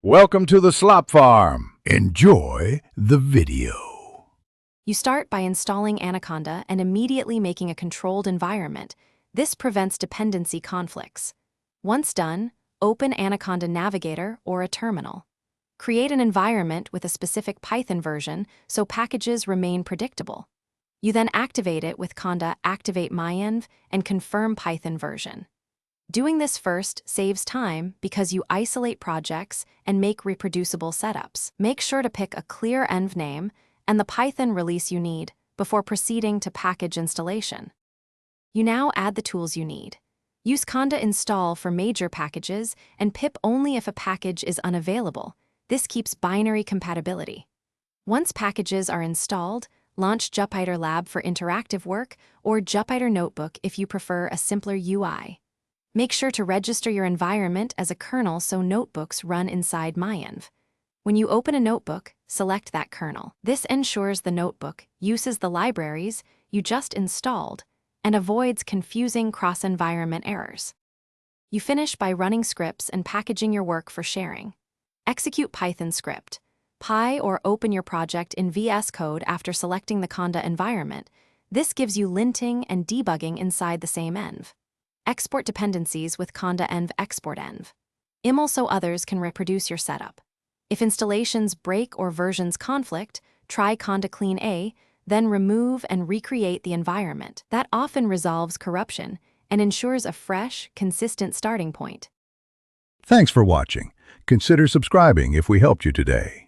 Welcome to the Slop Farm. Enjoy the video. You start by installing Anaconda and immediately making a controlled environment. This prevents dependency conflicts. Once done, open Anaconda Navigator or a terminal. Create an environment with a specific Python version so packages remain predictable. You then activate it with conda activate myenv and confirm Python version. Doing this first saves time because you isolate projects and make reproducible setups. Make sure to pick a clear env name and the Python release you need before proceeding to package installation. You now add the tools you need. Use conda install for major packages and pip only if a package is unavailable. This keeps binary compatibility. Once packages are installed, launch Jupyter Lab for interactive work or Jupyter Notebook if you prefer a simpler UI. Make sure to register your environment as a kernel so notebooks run inside myenv. When you open a notebook, select that kernel. This ensures the notebook uses the libraries you just installed and avoids confusing cross-environment errors. You finish by running scripts and packaging your work for sharing. Execute Python script. Py or open your project in VS Code after selecting the conda environment. This gives you linting and debugging inside the same env. Export dependencies with conda env export env. Iml so others can reproduce your setup. If installations break or versions conflict, try conda clean A, then remove and recreate the environment. That often resolves corruption and ensures a fresh, consistent starting point. Thanks for watching. Consider subscribing if we helped you today.